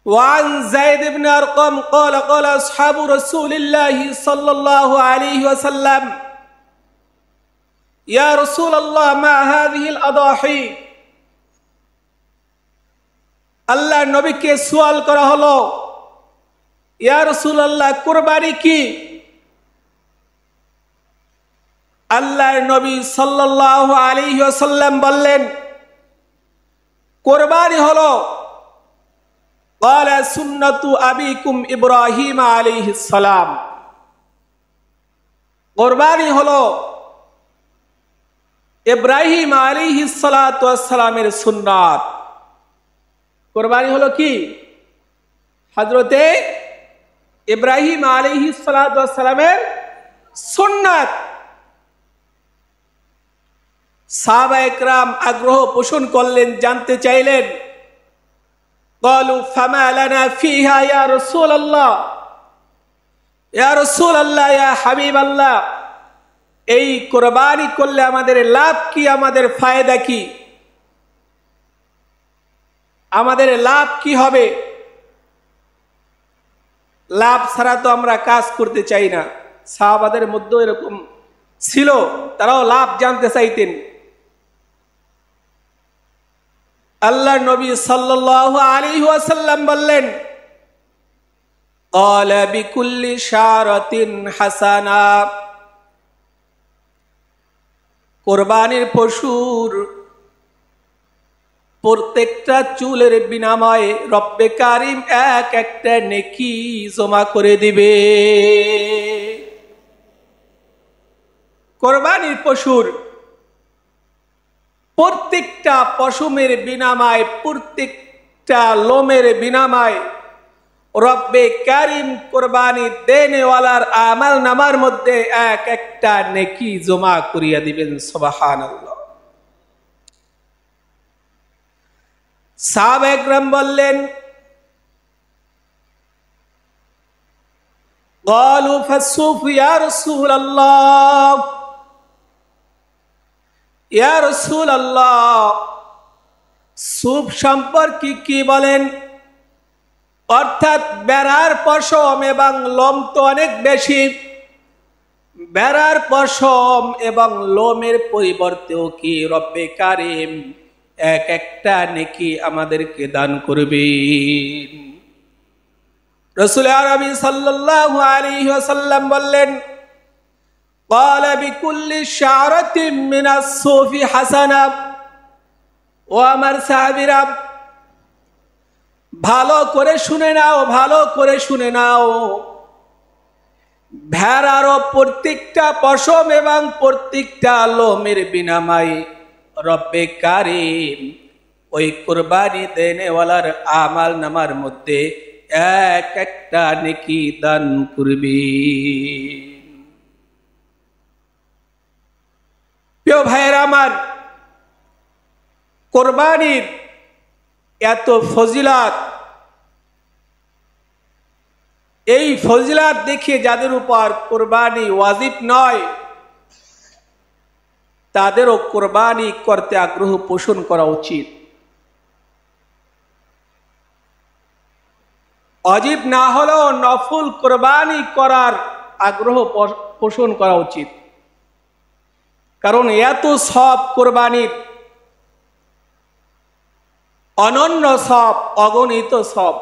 وعن زيد بن أرقم قال قال أصحاب رسول الله صلى الله عليه وسلم يا رسول الله ما هذه الأضاحي আল্লাহ নবীকে সওয়াল করা হলো ইয়া রাসূলুল্লাহ কুরবানি কি আল্লাহর নবী সাল্লাল্লাহু আলাইহি ওয়াসাল্লাম বললেন কুরবানি হলো ক্বালা সুন্নাতু আবিকুম ইব্রাহিম আলাইহিস সালাম কুরবানি হলো ইব্রাহিম আলাইহিস সালাতু ওয়াস সালামের সুন্নাত কুরবানি হলো কি হযরতে ইব্রাহিম আলাইহিস সালাতু ওয়াস সালামের সুন্নাত সাহাবায়ে কেরাম আগ্রহ পোষণ করলেন জানতে চাইলেন ক্বালু ফামা লানা ফিহা ইয়া রাসূলুল্লাহ ইয়া রাসূলুল্লাহ ইয়া হাবিবাল্লাহ এই কুরবানি করলে আমাদের লাভ কি আমাদের ফায়দা কি আমাদের লাভ কি হবে লাভ ছাড়া তো আমরা কাজ করতে চাই না সাহাবাদের মধ্যে এরকম ছিল তারাও লাভ জানতে চাইতেন আল্লাহর নবী সাল্লাল্লাহু আলাইহি ওয়াসাল্লাম বললেন ক্বালা বিকুল্লি শারাতিন হাসানা কুরবানির পশুর প্রত্যেকটা চুলের বিনিময়ে রব্বে কারীম এক একটা নেকি জমা করে দিবে কুরবানির পশুর প্রত্যেকটা পশমের বিনিময়ে প্রত্যেকটা লোমের বিনিময়ে রব্বে কারীম কুরবানি দেনেওয়ালার আমল নামার মধ্যে এক একটা নেকি জমা করিয়া দিবেন সুবহানাল্লাহ সাহাবায়ে কেরাম বললেন ক্বালু ফাসসুফ ইয়া রাসূলুল্লাহ ইয়া রাসূলুল্লাহ সুফ সম্পর্কে কি বলেন অর্থাৎ বেড়ার পশম এবং লোম তো অনেক বেশি বেড়ার পশম এবং লোমের পরিবর্তেও কি রব্বে কারীম এক একটা নেকি আমাদেরকে দান করবেন রাসূল আরবি সাল্লাল্লাহু আলাইহি ওয়াসাল্লাম বললেন ক্বালা বিকুল্লি শারাতিন মিনাস সুফি হাসানা ও আমার সাহাবীরা ভালো করে শুনে নাও ভালো করে শুনে নাও ভেড়ার প্রত্যেকটা পশম এবং প্রত্যেকটা লোমের বিনিময়ে রব্বে কারীম ওই কুরবানি দেনেওয়ালার আমল নামার মধ্যে এক একটা নেকি দান করবে প্রিয় ভাইয়েরা আমার কুরবানির এত ফজিলত এই ফজিলত দেখে যাদের উপর কুরবানি ওয়াজিব নয় তাদেরও কুরবানি করতে আগ্রহ পোষণ করা উচিত ওয়াজিব না হলেও নফল কুরবানি করার আগ্রহ পোষণ করা উচিত কারণ এত সব কুরবানির অনন্য সব অগণিত সব